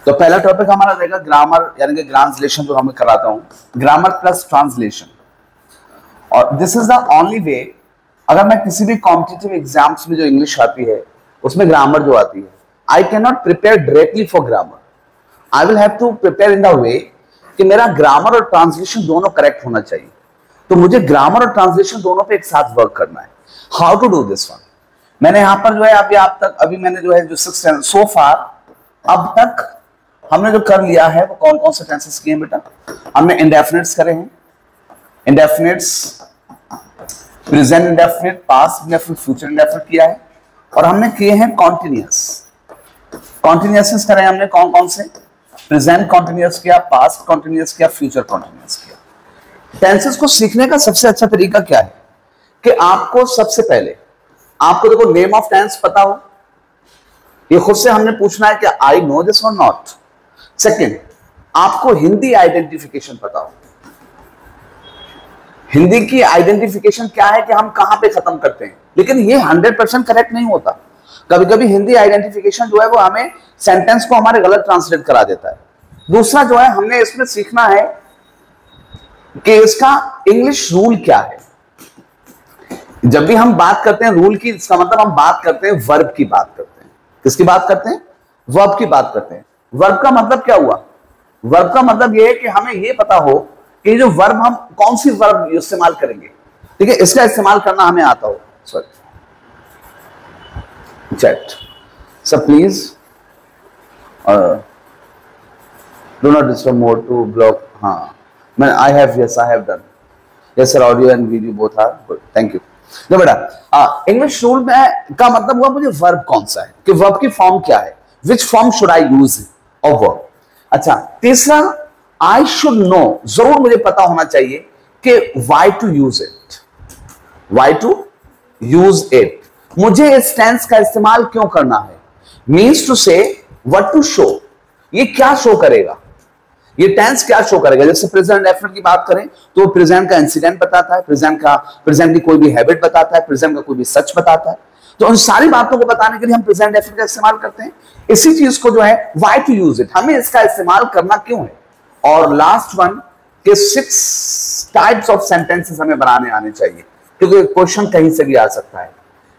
तो पहला टॉपिक हमारा रहेगा ग्रामर यानी कि ट्रांसलेशन जो हमें कराता हूं, ग्रामर प्लस ट्रांसलेशन। और this is the only way, अगर मैं किसी भी कॉम्पिटिटिव एग्जाम्स में जो इंग्लिश आती है उसमें ग्रामर जो आती है, I can not prepare directly for grammar, I will have to prepare in the way कि मेरा ग्रामर और ट्रांसलेशन दोनों करेक्ट होना चाहिए। तो मुझे ग्रामर और ट्रांसलेशन दोनों पे एक साथ वर्क करना है। How to do this one, मैंने यहां पर जो है अभी मैंने जो है जो सो फार अब तक हमने जो कर लिया है वो कौन कौन से टेंसेस किए हैं बेटा? हमने इंडेफिनिट्स करे हैं, indefinites, present indefinite, past indefinite, future indefinite किया है, और हमने किए हैं कॉन्टिन्यूअस। कॉन्टिन्यूअस करे हमने कौन कौन से? प्रेजेंट कॉन्टिन्यूअस किया, पास्ट कॉन्टिन्यूअस किया, फ्यूचर कॉन्टिन्यूअस किया। टेंसेस को सीखने का सबसे अच्छा तरीका क्या है कि आपको सबसे पहले आपको देखो नेम ऑफ टेंस पता हो, ये खुद से हमने पूछना है कि आई नो दिस और नॉट। सेकंड, आपको हिंदी आइडेंटिफिकेशन पता हो। हिंदी की आइडेंटिफिकेशन क्या है कि हम कहां पे खत्म करते हैं, लेकिन ये 100% करेक्ट नहीं होता। कभी कभी हिंदी आइडेंटिफिकेशन जो है वो हमें सेंटेंस को हमारे गलत ट्रांसलेट करा देता है। दूसरा जो है हमने इसमें सीखना है कि इसका इंग्लिश रूल क्या है। जब भी हम बात करते हैं रूल की, इसका मतलब हम बात करते हैं वर्ब की बात करते हैं। किसकी बात करते हैं? वर्ब की बात करते हैं। वर्ब का मतलब क्या हुआ? वर्ब का मतलब यह है कि हमें यह पता हो कि जो वर्ब हम कौन सी वर्ब इस्तेमाल करेंगे, ठीक है, इसका इस्तेमाल करना हमें आता हो। सॉरी, चैट सब please do not disturb more to block. हाँ, मैं I have done yes sir, audio and video both are good, thank you. तो बेटा इंग्लिश रूल में का मतलब हुआ मुझे वर्ब कौन सा है, कि वर्ब की फॉर्म क्या है, which form should I use of verb. अच्छा, तीसरा, आई शुड नो, जरूर मुझे पता होना चाहिए कि why to use it, why to use it, मुझे इस टेंस का इस्तेमाल क्यों करना है। Means to say what to show, ये क्या शो करेगा, ये टेंस क्या शो करेगा। जैसे प्रेजेंट इंडेफिनिट की बात करें तो प्रेजेंट का इंसिडेंट बताता है, प्रेजेंट की कोई भी हैबिट बताता है, प्रेजेंट का कोई भी सच बताता है। तो उन सारी बातों को बताने के लिए हम प्रेजेंट इंडेफिनिट का इस्तेमाल करते हैं। इसी चीज को जो है व्हाई टू यूज इट, हमें इसका इस्तेमाल करना क्यों है। और लास्ट वन के 6 टाइप्स ऑफ सेंटेंसेस हमें बनाने आने चाहिए, क्योंकि क्वेश्चन कहीं से भी आ सकता है,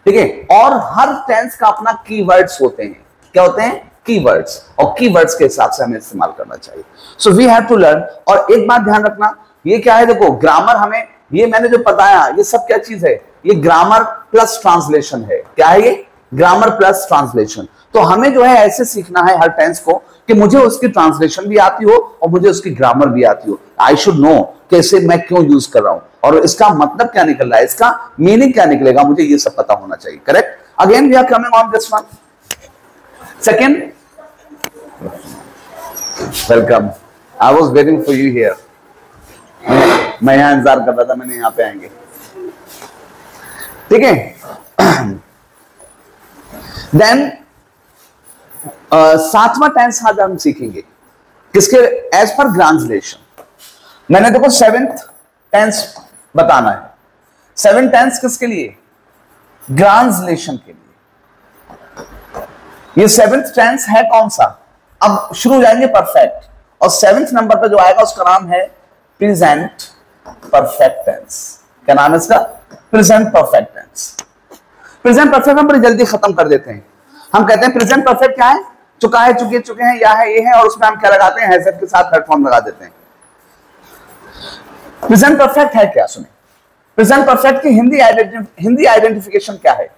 ठीक है। और हर टेंस का अपना कीवर्ड्स होते हैं। क्या होते हैं? कीवर्ड्स, और कीवर्ड्स के हिसाब से हमें इस्तेमाल करना चाहिए। So we have to learn. और एक बात ध्यान रखना, ये क्या है, देखो ग्रामर हमें, ये मैंने जो बताया ये सब क्या चीज है, ये ग्रामर प्लस ट्रांसलेशन है। क्या है ये? Grammar plus translation. तो हमें जो है ऐसे सीखना है हर टेंस को कि मुझे उसकी ट्रांसलेशन भी आती हो और मुझे उसकी ग्रामर भी आती हो। आई शुड नो कि इसे मैं क्यों यूज कर रहा हूं और इसका मतलब क्या निकल रहा है, इसका मीनिंग क्या निकलेगा, मुझे ये सब पता होना चाहिए। Correct? Again we are coming on this one. Second, welcome, I was waiting for you here. मैं यहां इंतजार कर रहा था, मैंने यहां पे आएंगे, ठीक है। देन 7वां टेंस आज हम सीखेंगे किसके? As per translation. मैंने देखो 7th टेंस बताना है। 7th टेंस किसके लिए? ट्रांसलेशन के लिए। ये 7th टेंस है कौन सा? अब शुरू हो जाएंगे परफेक्ट, और 7th नंबर पर जो आएगा उसका नाम है प्रेजेंट परफेक्ट टेंस। क्या नाम है इसका? Present perfect tense. Present perfect हम बड़ी जल्दी खत्म कर देते हैं। हम कहते हैं प्रेजेंट परफेक्ट क्या है? चुका है, चुके, चुके हैं, या है, ये है, और उसमें हम क्या लगाते हैं? हैजर्ड के साथ प्लेटफॉर्म लगा देते हैं। प्रेजेंट परफेक्ट है क्या? सुने, प्रेजेंट परफेक्ट की हिंदी आइडेंटिफिकेशन क्या है?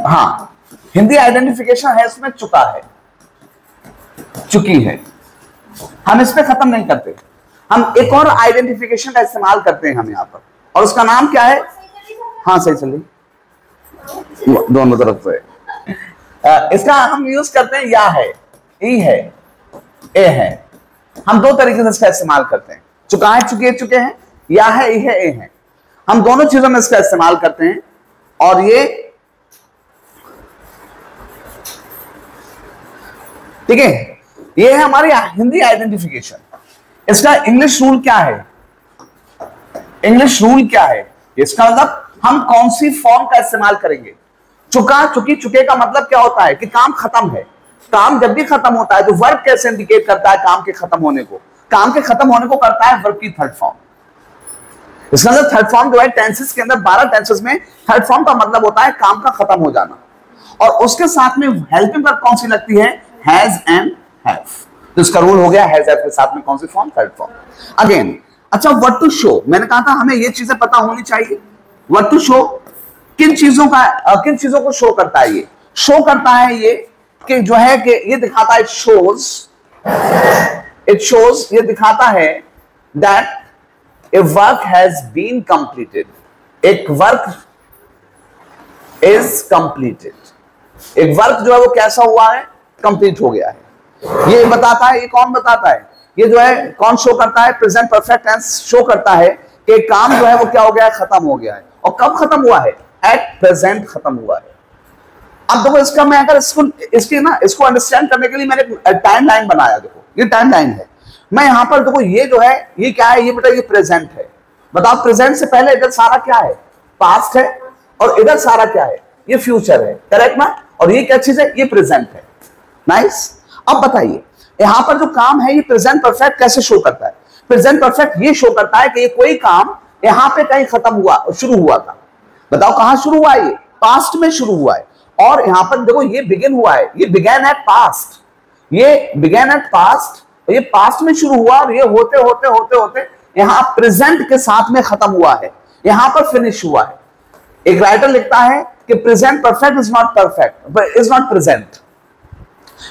हाँ, हिंदी आइडेंटिफिकेशन है इसमें चुका है, चुकी है। हम इस पे खत्म नहीं करते, हम एक और आइडेंटिफिकेशन का इस्तेमाल करते हैं हम यहां पर, और उसका नाम क्या है? हाँ सही चलिए, दोनों तरफ से इसका हम यूज करते हैं, या है, ई है, ए है। हम दो तरीके से इसका इस्तेमाल करते हैं। चुका है, चुके, चुके हैं, या है, ई है, ए है। हम दोनों चीजों में इसका इस्तेमाल करते हैं। और ये ठीक है, ये है हमारी हिंदी आइडेंटिफिकेशन। इसका इंग्लिश रूल क्या है? इंग्लिश रूल क्या है? इसका मतलब हम कौन सी फॉर्म का इस्तेमाल करेंगे। चुका, चुकी, चुके का मतलब क्या होता है कि काम खत्म है। काम जब भी खत्म होता है तो वर्ब कैसे इंडिकेट करता है काम के खत्म होने को? काम के खत्म होने को करता है वर्ब की थर्ड फॉर्म। इसका मतलब थर्ड फॉर्म जो है टेंसेस के अंदर 12 टेंसेस में थर्ड फॉर्म का मतलब होता है काम का खत्म हो जाना, और उसके साथ में हेल्पिंग वर्ब कौन सी लगती है? Has and have. तो इसका रूल हो गया हैज हैव के साथ में कौन सी फॉर्म? Third form. अगेन अच्छा, व्हाट टू शो, मैंने कहा था हमें ये चीजें पता होनी चाहिए। व्हाट टू शो किन चीजों को शो करता है? ये शो करता है ये कि जो है कि ये दिखाता है, इट शोज, ये दिखाता है that a work has been completed, एक वर्क इज कंप्लीटेड, एक वर्क जो है वो कैसा हुआ है? कंप्लीट हो गया है। ये बताता है, ये कौन बताता है? ये जो है कौन शो करता है? प्रेजेंट परफेक्ट टेंस शो करता है कि काम जो है वो क्या हो गया है? खत्म हो गया है। और कब खत्म हुआ है? एट प्रेजेंट खत्म हुआ है। अब देखो इसका मैं अगर इसको अंडरस्टैंड करने के लिए मैंने टाइम लाइन बनाया। देखो ये टाइम लाइन है, मैं यहां पर देखो ये जो है ये क्या है? ये बेटा ये प्रेजेंट है। बताओ प्रेजेंट से पहले इधर सारा क्या है? पास्ट है, और इधर सारा क्या है? ये फ्यूचर है, करेक्ट ना? और ये क्या चीज है? ये प्रेजेंट है। नाइस। अब बताइए यहां पर जो काम है ये प्रेजेंट परफेक्ट कैसे शो करता है? प्रेजेंट परफेक्ट ये शो करता है कि ये कोई काम यहां पे कहीं खत्म हुआ, शुरू हुआ था। बताओ कहां शुरू हुआ है? ये पास्ट में शुरू हुआ है। और यहां पर देखो ये बिगिन हुआ है, ये बिगैन एट पास्ट, ये बिगैन एट पास्ट, ये पास्ट में शुरू हुआ और ये होते होते होते होते यहां प्रेजेंट के साथ में खत्म हुआ है, यहां पर फिनिश हुआ है। एक राइटर लिखता है कि present perfect is not perfect, is not present.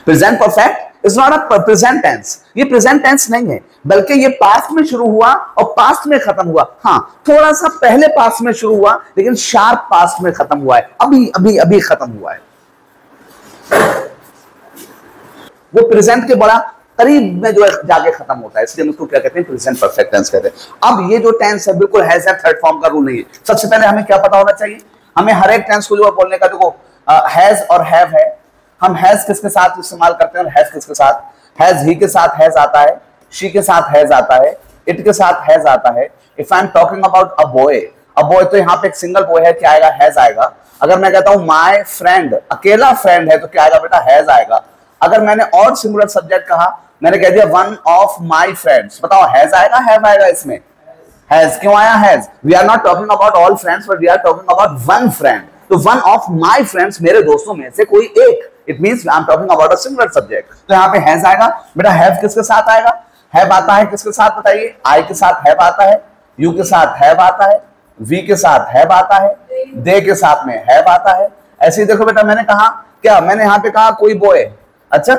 Present perfect is not a present tense, ये प्रेजेंट टेंस नहीं है, बल्कि ये पास्ट में शुरू हुआ और पास्ट में खत्म हुआ। हाँ, थोड़ा सा पहले पास्ट में शुरू हुआ लेकिन शार्प पास्ट में खत्म हुआ है, अभी अभी अभी खत्म हुआ है। वो प्रेजेंट के बड़ा करीब में जो है जाके खत्म होता है, इसलिए हम उसको क्या कहते हैं? प्रेजेंट परफेक्ट टेंस कहते हैं। अब ये जो टेंस है बिल्कुल हैज एंड थर्ड फॉर्म का रूल नहीं है। सबसे पहले हमें क्या पता होना चाहिए? हमें हर एक टेंस को जो बोलने का, देखो हैज और हैव है, हम हैज किसके साथ इस्तेमाल करते हैं और हैज किसके साथ? हैज ही के साथ हैज आता है, शी के साथ हैज आता है, इट के साथ हैज आता है। If I am talking about a boy तो यहाँ पे एक सिंगल बॉय है, क्या आएगा? हैज आएगा। अगर मैं कहता हूं माय फ्रेंड, अकेला फ्रेंड है, तो क्या आएगा बेटा? हैज आएगा। अगर मैंने और सिंगुलर सब्जेक्ट कहा, मैंने कह दिया वन ऑफ माय फ्रेंड्स, बताओ हैज आएगा हैव आएगा? इसमें हैज क्यों आया? Has, we are not talking about all friends but we are talking about one friend. तो वन ऑफ माय फ्रेंड्स, मेरे दोस्तों में से कोई एक, it means I am talking about a singular subject. तो यहाँ पे हैज आएगा। बेटा हैव किसके साथ आएगा? हैव आता है किसके साथ बताइए? आई के साथ हैव आता है, यू के साथ हैव आता है, वी के साथ हैव आता है, दे के साथ में हैव आता है। ऐसे ही देखो बेटा, मैंने कहा क्या? मैंने यहाँ पे कहा कोई बॉय, अच्छा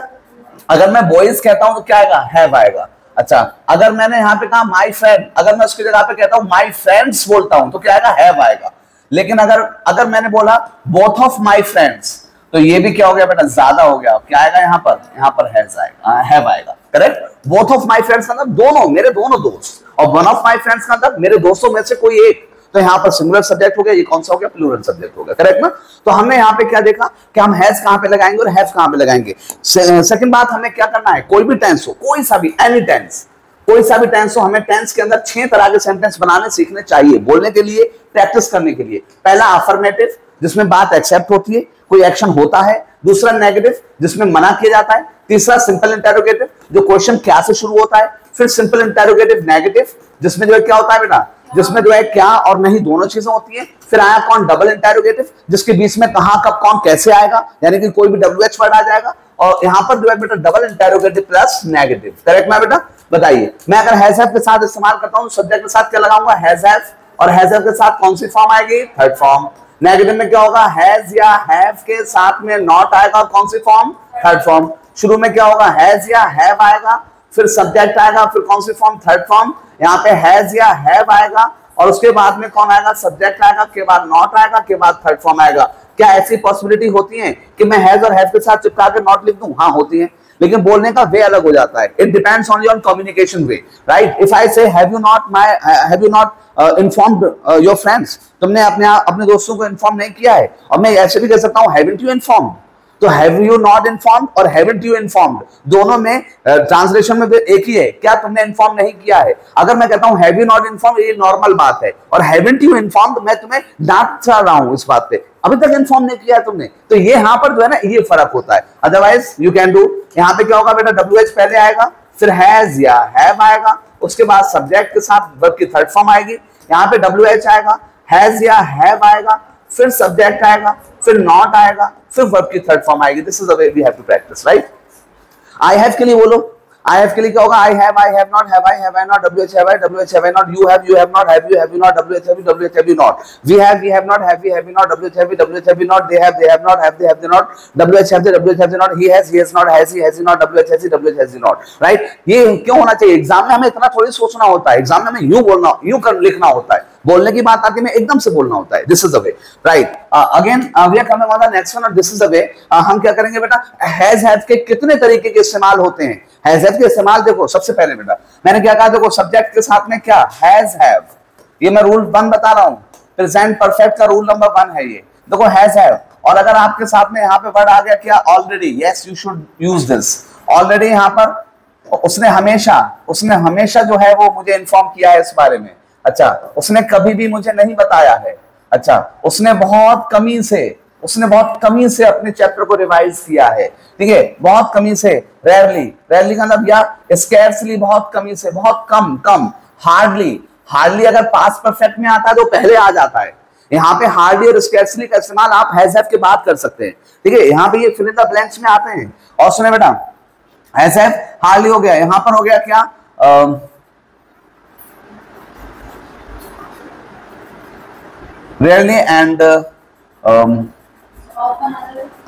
अगर मैं बॉयज कहता हूं तो क्या आएगा? हैव आएगा। अच्छा अगर मैंने यहाँ पे कहा माय फ्रेंड, अगर मैं उसकी जगह पे कहता हूं माय फ्रेंड्स बोलता हूं तो क्या आएगा? हैव आएगा। लेकिन अगर मैंने बोला बोथ ऑफ माय फ्रेंड्स, तो ये भी क्या हो गया बेटा? ज्यादा हो गया। क्या आएगा यहाँ पर? यहाँ पर हैज आएगा, हैव आएगा, correct. Both of my friends का मतलब दोनों, मेरे दोनों दोस्त, और वन ऑफ माय फ्रेंड्स का मतलब मेरे दोस्तों में से कोई एक। तो यहाँ पर सिंगुलर सब्जेक्ट हो गया, ये कौन सा हो गया? प्लूरल सब्जेक्ट हो गया, करेक्ट ना? तो हमने यहाँ पे क्या देखा कि हम हैज कहां पे लगाएंगे और हैव कहां पे लगाएंगे। सेकंड बात, हमें क्या करना है? कोई भी टेंस हो, कोई सा भी, एनी टेंस, कोई सा भी टेंस हो, हमें टेंस के अंदर 6 तरह के सेंटेंस बनाने सीखने चाहिए, बोलने के लिए, प्रैक्टिस करने के लिए। पहला अफर्मेटिव, जिसमें बात एक्सेप्ट होती है, कोई एक्शन होता है। दूसरा नेगेटिव, जिसमें मना किया जाता है। तीसरा सिंपल इंटरोगेटिव, जो क्वेश्चन क्या से शुरू होता है। फिर सिंपल इंटरोगेटिव नेगेटिव, जिसमें जो है क्या होता है बेटा? जिसमें जो है क्या और नहीं दोनों चीजें होती हैं। फिर आया कौन? डबल इंटरोगेटिव, जिसके बीच में कहां कब कौन कैसे आएगा, यानी कि कोई भी WH वर्ड आ जाएगा। और यहां पर जो है बेटा double interrogative plus negative, correct ना बेटा? बताइए, मैं अगर हैज हैव के साथ इस्तेमाल करता हूं, सब्जेक्ट के साथ क्या लगाऊंगा? Has have. और हैज हैव के साथ कौन सी फॉर्म आएगी? Third form. नेगेटिव में क्या होगा? हैज या हैव के साथ में नॉट आएगा, कौन सी फॉर्म? Third form. शुरू में क्या होगा? हैज या हैव आएगा, फिर सब्जेक्ट आएगा, फिर कौन सी फॉर्म? Third form. यहाँ पे हैज या हैव आएगा और उसके बाद में कौन आएगा? सब्जेक्ट आएगा, के बाद नॉट आएगा, के बाद थर्ड फॉर्म आएगा। क्या ऐसी पॉसिबिलिटी होती है कि मैं हैज और हैव के साथ चिपका के नॉट लिख दूं? हाँ होती है, लेकिन बोलने का वे अलग हो जाता है। It depends only on communication way, right? If I say have you not informed your friends, तुमने अपने दोस्तों को इन्फॉर्म नहीं किया है। और मैं ऐसे भी कह सकता हूँ हैवंट यू इन्फॉर्म्ड, तो हैव यू नॉट इन्फॉर्म्ड और हैवंट यू इन्फॉर्म्ड, दोनों में ट्रांसलेशन में एक ही है, क्या तुमने इन्फॉर्म नहीं किया है। अगर मैं कहता हूं हैव यू नॉट इन्फॉर्म्ड, ये नॉर्मल बात है, और हैवंट यू इन्फॉर्म्ड मैं तुम्हें डांट रहा हूं इस बात पे, अभी तक इन्फॉर्म नहीं किया है तुमने। तो ये यहाँ पर जो है ना ये फर्क होता है। अदरवाइज यू कैन डू, यहाँ पे क्या होगा बेटा, WH पहले आएगा, फिर हैज या हैव आएगा, उसके बाद सब्जेक्ट के साथ वर्ब की थर्ड फॉर्म आएगी, यहाँ पे WH आएगा, हैज या हैव आएगा, फिर सब्जेक्ट आएगा, फिर नॉट आएगा, फिर वर्ब की थर्ड फॉर्म आएगी। This is the way we have to practice, right. I have के लिए बोलो, आई हैव के लिए क्या होगा, I have not, have I not, WH have I not, you have not, have you not, WH have you not, we have not, have you not, WH have you not, they have not, have they not, WH have not, he has not, has you not, WH has you not, right. ये क्यों होना चाहिए? Exam में हमें इतना थोड़ी सोचना होता है, एग्जाम में हमें यूं बोलना, यूं कर लिखना होता है, बोलने की बात आती है एकदम से बोलना होता है। This is the way, right. Again we are coming on the next one, this is the way. हम क्या करेंगे बेटा, हैज हैव के कितने तरीके के इस्तेमाल होते हैं। हैज हैव के इस्तेमाल देखो, सबसे पहले बेटा मैंने क्या कहा, देखो सब्जेक्ट के साथ में क्या, हैज हैव, ये मैं रूल 1 बता रहा हूं, प्रेजेंट परफेक्ट का रूल नंबर 1 है ये, देखो हैज हैव। और अगर आपके साथ में यहाँ पे वर्ड आ गया क्या, already, yes you should use this. Already यहाँ पर उसने हमेशा जो है वो मुझे इन्फॉर्म किया है इस बारे में, अच्छा उसने कभी भी मुझे नहीं बताया है, अच्छा उसने बहुत कमी से अपने चैप्टर को रिवाइज किया है, ठीक है, बहुत कमी से, रेयरली का मतलब, या स्कैर्सली बहुत कमी से, बहुत कम, हार्डली अगर पास्ट परफेक्ट में आता है तो पहले आ जाता है। यहाँ पे हार्डली और स्कैर्सली का इस्तेमाल आप हैज हैव के बाद कर सकते हैं, ठीक है। यहाँ पे ये फिल इन द ब्लैंक्स में आते हैं। और सुने बेटा, हैज हैव हार्डली हो गया, यहाँ पर हो गया क्या, rarely and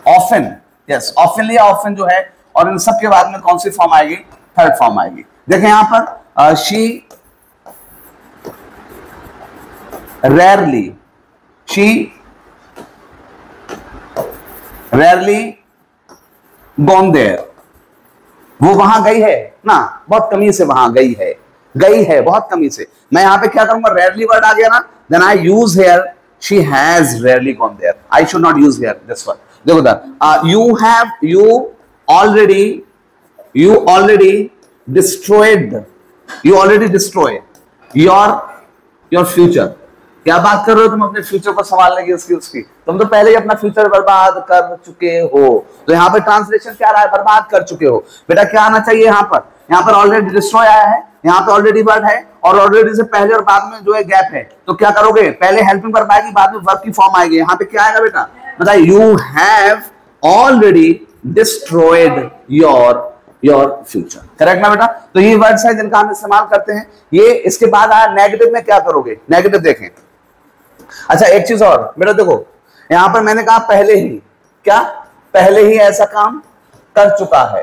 often, yes oftenly, often जो है, और इन सब के बाद में कौन सी फॉर्म आएगी, थर्ड फॉर्म आएगी। देखें यहाँ पर she rarely gone there, वो वहां गई है ना, बहुत कमी से वहां गई है बहुत कमी से। मैं यहाँ पे क्या करूंगा, rarely वर्ड आ गया ना, then I use here she has rarely gone there, I should not use here this one। देखो दा, you already destroy your future। क्या बात कर रहे हो तुम अपने फ्यूचर को संभालने की, उसकी तुम तो पहले ही अपना फ्यूचर बर्बाद कर चुके हो। तो यहाँ पे ट्रांसलेशन क्या रहा है, बर्बाद कर चुके हो। बेटा क्या आना चाहिए यहाँ पर ऑलरेडी डिस्ट्रॉय आया है, यहाँ पे ऑलरेडी वर्ड है, और ऑलरेडी से पहले और बाद में जो है गैप है, तो क्या करोगे, पहले हेल्पिंग वर्ब आएगी, बाद में वर्ब की फॉर्म आएगी। यहाँ पे क्या आएगा बेटा, बताइए, you have already destroyed your future, correct ना बेटा। तो ये वर्ड्स है जिनका हम इस्तेमाल करते हैं। ये इसके बाद आया नेगेटिव में, क्या करोगे, नेगेटिव देखें। अच्छा एक चीज और बेटा देखो, यहां पर मैंने कहा पहले ही ऐसा काम कर चुका है,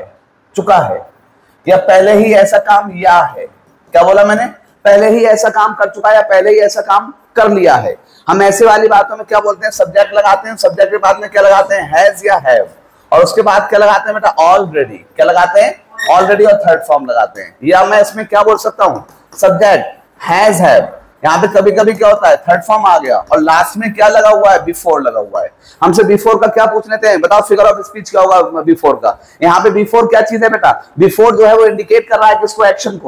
या पहले ही ऐसा काम या है। क्या बोला मैंने, पहले ही ऐसा काम कर चुका है या पहले ही ऐसा काम कर लिया है। हम ऐसे वाली बातों में क्या बोलते हैं, सब्जेक्ट लगाते हैं, सब्जेक्ट के बाद में क्या लगाते हैं, हैज या हैव, और उसके बाद क्या लगाते हैं बेटा, ऑलरेडी। क्या लगाते हैं, ऑलरेडी, और थर्ड फॉर्म लगाते हैं। या मैं इसमें क्या बोल सकता हूं, सब्जेक्ट हैज हैव, यहाँ पे कभी कभी क्या होता है, थर्ड फॉर्म आ गया, और लास्ट में क्या लगा हुआ है, बिफोर लगा हुआ है। हमसे बिफोर का क्या पूछ लेते हैं, बताओ फिगर ऑफ स्पीच क्या होगा बिफोर का। यहाँ पे बिफोर क्या चीज है बेटा, बिफोर जो है वो इंडिकेट कर रहा है किसको, एक्शन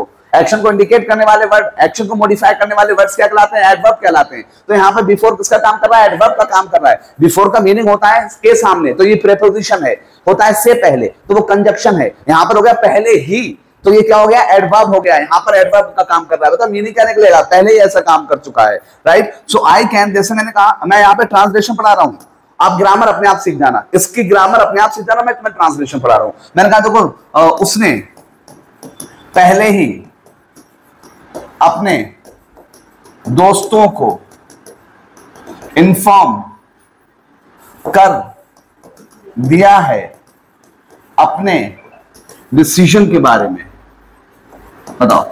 को इंडिकेट करने वाले वर्ड, एक्शन को मॉडिफाई करने वाले वर्ड्स क्या कहलाते हैं, एडवर्ब कहलाते हैं। तो यहाँ पे बिफोर किसका काम कर रहा है, एडवर्ब का काम कर रहा है। बिफोर का मीनिंग होता है के सामने, तो ये प्रीपोजिशन है, होता है से पहले, तो वो कंजक्शन है। यहाँ पर हो गया पहले ही, तो ये क्या हो गया, एडवर्ब हो गया, यहाँ पर एडवर्ब का काम कर रहा है। मतलब मीनिंग क्या निकलेगा, पहले ही ऐसा काम कर चुका है, राइट। सो आई कैन, जैसे मैंने कहा, मैं यहाँ पे ट्रांसलेशन पढ़ा रहा हूँ, आप ग्रामर अपने आप सीख जाना, इसकी ग्रामर अपने आप सीख जाना, मैं तुम्हें ट्रांसलेशन पढ़ा रहा हूँ। मैंने कहा देखो, उसने पहले ही अपने दोस्तों को इन्फॉर्म कर दिया है अपने डिसीजन के बारे में। बताओ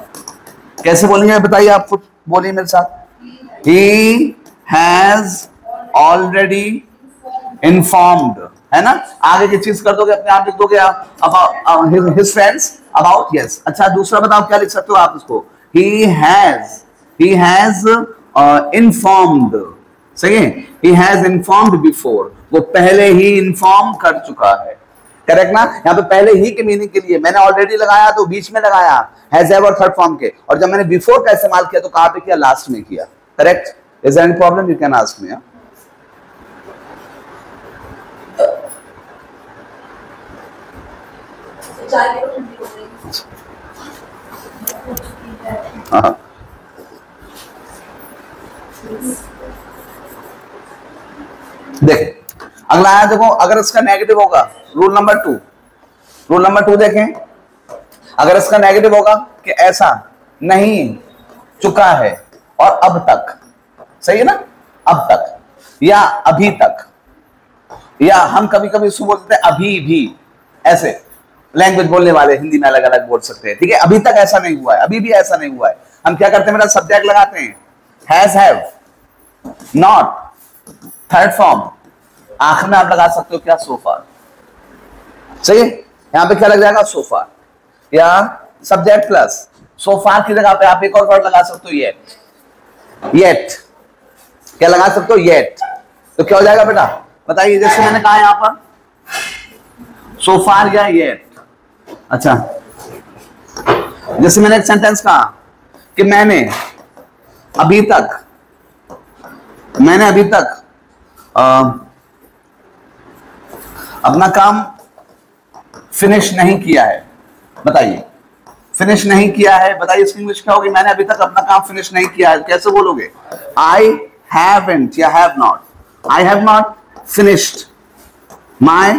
कैसे बोलेंगे, बताइए, आप खुद बोलिए मेरे साथ। He has already informed, है ना, आगे की चीज कर दोगे, अपने आप लिख दोगे आप, about his friends about, yes। अच्छा दूसरा बताओ क्या लिख सकते हो आप इसको, he has informed, सही है, he has informed before, वो पहले ही इन्फॉर्म कर चुका है, करेक्ट ना। यहाँ पे पहले ही के मीनिंग के लिए मैंने ऑलरेडी लगाया, तो बीच में लगाया हैज हैव और थर्ड फॉर्म के, और जब मैंने बिफोर का इस्तेमाल किया तो कहां पे किया, लास्ट में किया, correct. Is there any problem, you can ask me. हाँ देखें अगला आया, देखो अगर इसका नेगेटिव होगा, रूल नंबर टू देखें, अगर इसका नेगेटिव होगा कि ऐसा नहीं चुका है और अब तक, सही है ना, अब तक या अभी तक, या हम कभी कभी इसको बोलते हैं अभी भी, ऐसे लैंग्वेज बोलने वाले हिंदी में अलग अलग बोल सकते हैं, ठीक है। अभी तक ऐसा नहीं हुआ है, अभी भी ऐसा नहीं हुआ है, हम क्या करते हैं बेटा, सब्जेक्ट लगाते हैं, has, have, not, third form, आखिर में आप लगा सकते हो क्या, सो फार, सही है। यहां पे क्या लग जाएगा, सो फार, या सब्जेक्ट प्लस सो फार की जगह पे आप एक और वर्ड लगा सकते हो, येट, येट, क्या लगा सकते हो, येट, तो क्या हो जाएगा बेटा, बताइए। जैसे मैंने कहा यहां पर सो फार या येट, अच्छा जैसे मैंने एक सेंटेंस कहा कि मैंने अभी तक अपना काम फिनिश नहीं किया है, बताइए, फिनिश नहीं किया है, बताइए इसकी इंग्लिश क्या होगी, मैंने अभी तक अपना काम फिनिश नहीं किया है, कैसे बोलोगे, आई हैवंट या have not, I have not finished my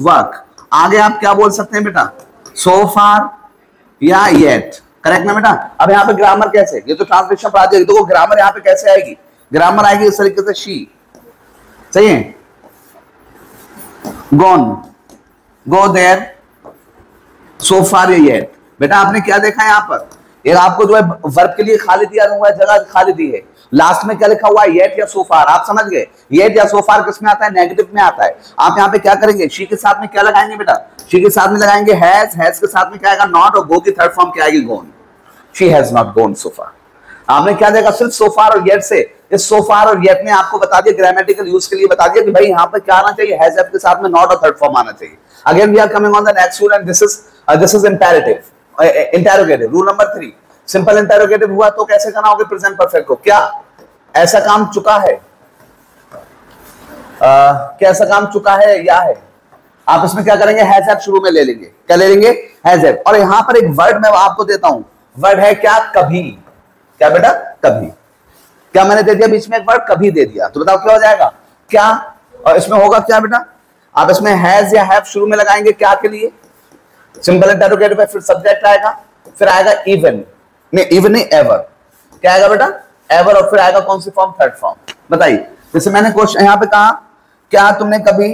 work. आगे आप क्या बोल सकते हैं बेटा, सो फार या येट, करेक्ट ना बेटा। अब यहाँ पे ग्रामर कैसे, ये तो ट्रांसलेशन पर आ जाएगी, तो ग्रामर यहाँ पे कैसे आएगी, ग्रामर आएगी इस तरीके से, शी, सही है, gone, go there, so far या येट। बेटा आपने क्या देखा है यहाँ पर, ये आपको जो है वर्ब के लिए खाली दिया हुआ है, जगह खाली दी है, लास्ट में क्या लिखा हुआ है, येट या सो फार, आप समझ गए, येट या सो फार किस में आता है, नेगेटिव में आता है। आप यहाँ पे क्या करेंगे, शी के साथ में क्या लगाएंगे बेटा, शी के साथ में लगाएंगे हैज, हैज के साथ में क्या आएगा, नॉट, और गो की थर्ड फॉर्म क्या आएगी, गोन, शी हैज नॉट गोन सो फार। आपने क्या देखा, सिर्फ सो फार और येट से, इस सो फार और येट ने आपको बता दिया, ग्रामेटिकल यूज के लिए बता दिया कि भाई यहाँ पर क्या आना चाहिए, हैज, हैव के साथ में नॉट और थर्ड फॉर्म आना चाहिए। Again we are coming on the next rule and this is imperative, interrogative, rule number 3, simple interrogative हुआ तो कैसे करना होगा प्रेजेंट परफेक्ट को, क्या ऐसा काम चुका है, क्या ऐसा काम चुका है या है, आप इसमें क्या करेंगे, हैज हैव शुरू में ले लेंगे, क्या ले लेंगे, हैज हैव। और यहां पर एक वर्ड मैं आपको देता हूं, वर्ड है क्या, कभी, क्या बेटा, कभी, क्या मैंने दे दिया बीच में एक वर्ड, कभी दे दिया, तो बताओ क्या हो जाएगा, क्या, और इसमें होगा क्या बेटा, आप इसमें हैज या हैव शुरू में लगाएंगे क्या के लिए, सिंपल इंटरोगेटिव है, फिर सब्जेक्ट आएगा, फिर आएगा इवन, नहीं इवन नहीं एवर, क्या आएगा बेटा, एवर, और फिर आएगा कौन सी फॉर्म, थर्ड फॉर्म। बताइए, जैसे मैंने क्वेश्चन यहां पे कहा, क्या तुमने कभी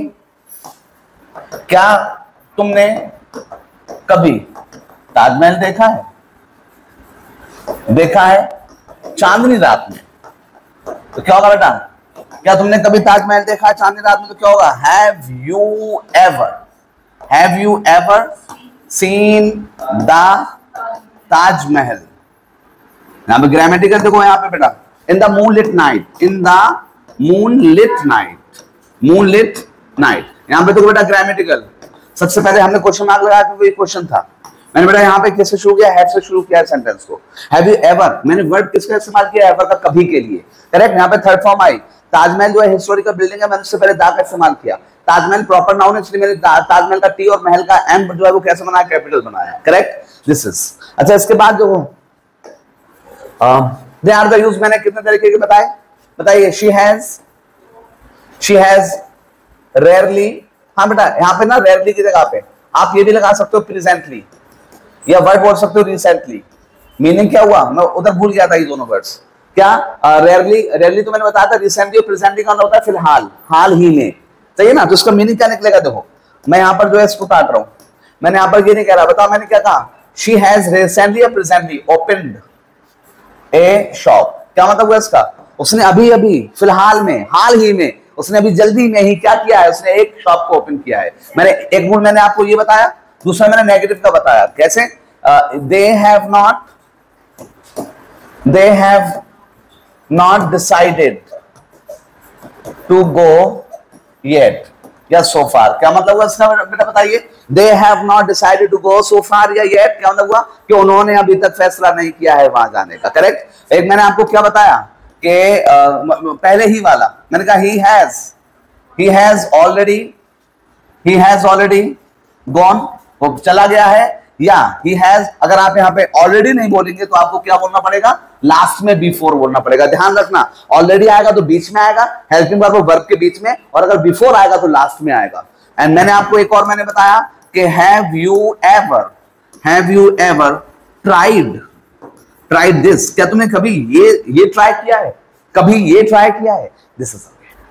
ताजमहल देखा है चांदनी रात में, तो क्या होगा बेटा, क्या तुमने कभी ताजमहल देखा है चांदनी रात में, तो क्या होगा, have you ever seen the Taj Mahal. यहां पे ग्रामेटिकल देखो, यहां पे बेटा, इन द मूनलिट नाइट, यहां पे देखो बेटा ग्रामेटिकल, सबसे पहले हमने क्वेश्चन मार्क लगाया क्योंकि ये क्वेश्चन था, मैंने बेटा यहाँ पे किससे शुरू किया, हैव से शुरू किया सेंटेंस को, हैव यू एवर, मैंने वर्ड किसका इस्तेमाल किया, एवर का, कभी के लिए, करेक्ट। यहाँ पे थर्ड फॉर्म आई, ताजमहल जो है हिस्टोरिकल बिल्डिंग है, मैंने उससे पहले दा का इस्तेमाल किया, ताजमहल प्रॉपर नाउन है इसलिए मैंने ताजमहल का टी और महल का एम जो है वो कैसे बनाया, कैपिटल बनाया, करेक्ट, दिस इज। अच्छा इसके बाद जो दे आर द यूज मैंने कितने तरीके के बताइए, शी हैज रेयरली, हाँ बेटा यहाँ पे ना रेयरली की जगह पे आप ये भी लगा सकते हो प्रेजेंटली, या वर्ड बोल सकते हो रिसेंटली, मीनिंग क्या हुआ, मैं उधर भूल गया था ये दोनों वर्ड्स, क्या रेयरली तो मैंने बताया था, रिसेंटली और प्रेजेंटली का होता है फिलहाल, हाल ही में, सही है ना, तो इसका मीनिंग क्या निकलेगा, देखो मैं यहाँ पर जो है इसको काट रहा हूं, मैंने यहाँ पर ये नहीं कह रहा, बताओ मैंने क्या कहा, शी हैज रिसेंटली या प्रेजेंटली ओपनड ए शॉप, क्या मतलब हुआ इसका, उसने अभी फिलहाल में, हाल ही में, उसने अभी जल्दी में ही क्या किया है, उसने एक शॉप को ओपन किया है। मैंने एक रूल मैंने आपको ये बताया, दूसरा मैंने नेगेटिव का बताया, कैसे, they have not decided to go yet या सो फार, क्या मतलब हुआ इसका बेटा बताइए, they have not decided to go so far या येट, क्या मतलब हुआ कि उन्होंने अभी तक फैसला नहीं किया है वहां जाने का, करेक्ट। एक मैंने आपको क्या बताया कि पहले ही वाला मैंने कहा he has already gone, वो चला गया है, या ही हैज, अगर आप यहाँ पे ऑलरेडी नहीं बोलेंगे तो आपको क्या बोलना पड़ेगा, लास्ट में बिफोर बोलना पड़ेगा। ध्यान रखना, ऑलरेडी आएगा तो बीच में आएगा, हेल्पिंग वर्ब वर्ब के बीच में, और अगर बिफोर आएगा तो लास्ट में आएगा। एंड मैंने आपको एक और मैंने बताया कि have you ever tried this, क्या तुमने कभी ये ट्राई किया है, कभी ये ट्राई किया है, दिस इज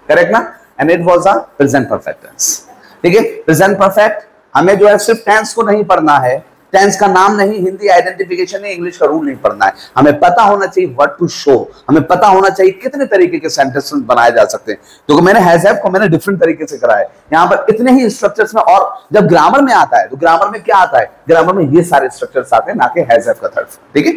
करेक्ट ना। And it was a present perfect tense. ठीक है, प्रेजेंट परफेक्ट हमें जो है सिर्फ टेंस को नहीं पढ़ना है, टेंस का नाम नहीं, हिंदी आइडेंटिफिकेशन नहीं, इंग्लिश का रूल नहीं पढ़ना है, हमें पता होना चाहिए व्हाट टू शो, हमें पता होना चाहिए कितने तरीके के सेंटेंस बनाए जा सकते हैं। तो मैंने हैज हैव को मैंने डिफरेंट तरीके से कराया है, यहाँ पर इतने ही स्ट्रक्चर्स में। और जब ग्रामर में आता है तो ग्रामर में क्या आता है, ग्रामर में ये सारे स्ट्रक्चर्स आते हैं, ना कि हैज हैव का थर्ड। ठीक है,